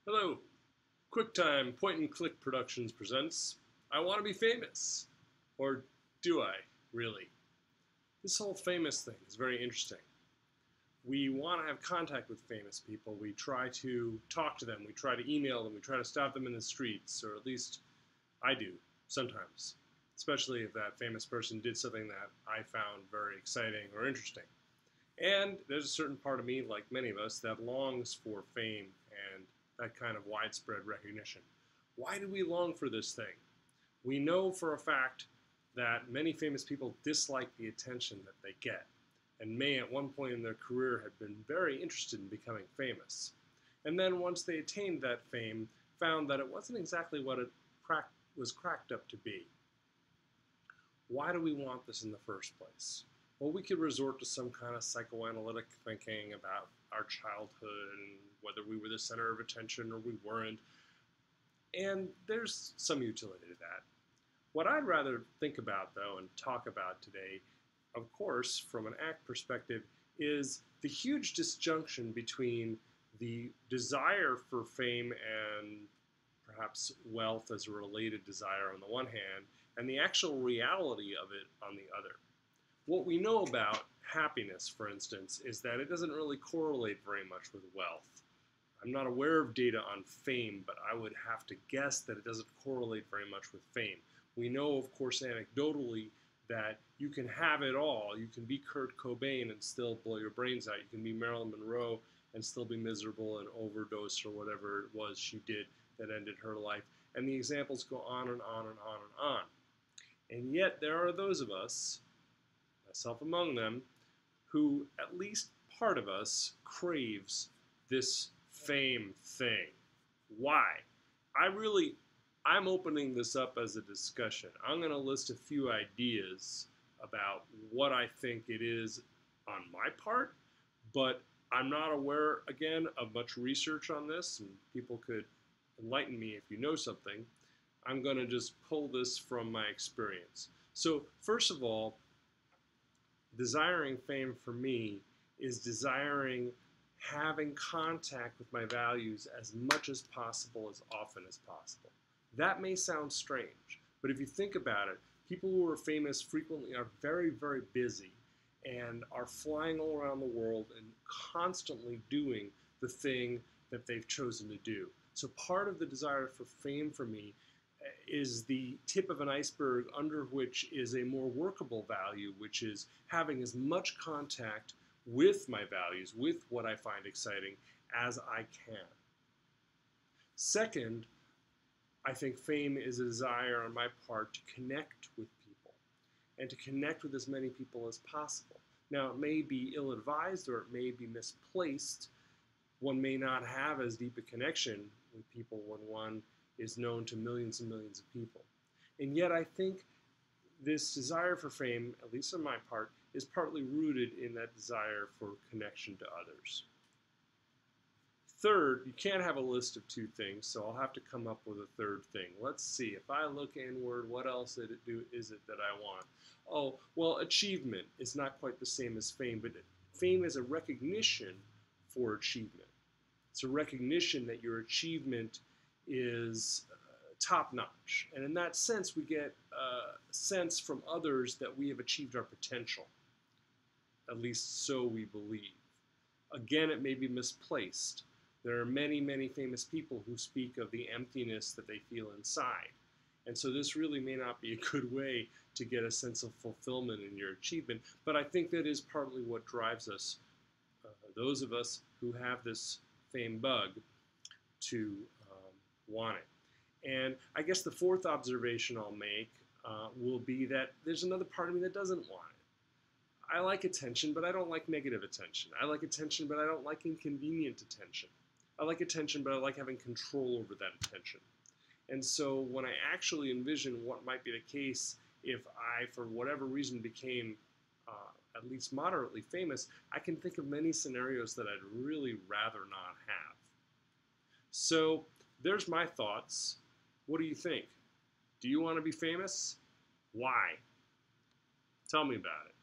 Hello, QuickTime Point and Click Productions presents I Want to Be Famous. Or do I, really? This whole famous thing is very interesting. We want to have contact with famous people. We try to talk to them. We try to email them. We try to stop them in the streets, or at least I do sometimes, especially if that famous person did something that I found very exciting or interesting. And there's a certain part of me, like many of us, that longs for fame and that kind of widespread recognition. Why do we long for this thing? We know for a fact that many famous people dislike the attention that they get, and may at one point in their career have been very interested in becoming famous. And then once they attained that fame, found that it wasn't exactly what it was cracked up to be. Why do we want this in the first place? Well, we could resort to some kind of psychoanalytic thinking about our childhood and whether we were the center of attention or we weren't. And there's some utility to that. What I'd rather think about, though, and talk about today, of course, from an ACT perspective, is the huge disjunction between the desire for fame and perhaps wealth as a related desire on the one hand, and the actual reality of it on the other. What we know about happiness, for instance, is that it doesn't really correlate very much with wealth. I'm not aware of data on fame, but I would have to guess that it doesn't correlate very much with fame. We know, of course, anecdotally, that you can have it all. You can be Kurt Cobain and still blow your brains out. You can be Marilyn Monroe and still be miserable and overdose or whatever it was she did that ended her life. And the examples go on and on and on and on. And yet there are those of us, myself among them, who at least part of us craves this fame thing. Why? I'm opening this up as a discussion. I'm going to list a few ideas about what I think it is on my part, but I'm not aware, again, of much research on this, and people could enlighten me if you know something. I'm going to just pull this from my experience. So, first of all, desiring fame for me is desiring having contact with my values as much as possible, as often as possible. That may sound strange, but if you think about it, people who are famous frequently are very, very busy and are flying all around the world and constantly doing the thing that they've chosen to do. So part of the desire for fame for me is the tip of an iceberg under which is a more workable value, which is having as much contact with my values, with what I find exciting, as I can. Second, I think fame is a desire on my part to connect with people and to connect with as many people as possible. Now, it may be ill-advised or it may be misplaced. One may not have as deep a connection with people when one is known to millions and millions of people. And yet I think this desire for fame, at least on my part, is partly rooted in that desire for connection to others. Third, you can't have a list of two things, so I'll have to come up with a third thing. Let's see, if I look inward, what else is it that I want? Oh, well, achievement is not quite the same as fame, but fame is a recognition for achievement. It's a recognition that your achievement is top-notch. And in that sense, we get a sense from others that we have achieved our potential. At least so we believe. Again, it may be misplaced. There are many, many famous people who speak of the emptiness that they feel inside. And so this really may not be a good way to get a sense of fulfillment in your achievement, but I think that is partly what drives us, those of us who have this fame bug, to want it. And I guess the fourth observation I'll make will be that there's another part of me that doesn't want it. I like attention, but I don't like negative attention. I like attention, but I don't like inconvenient attention. I like attention, but I like having control over that attention. And so when I actually envision what might be the case if I, for whatever reason, became at least moderately famous, I can think of many scenarios that I'd really rather not have. So there's my thoughts. What do you think? Do you want to be famous? Why? Tell me about it.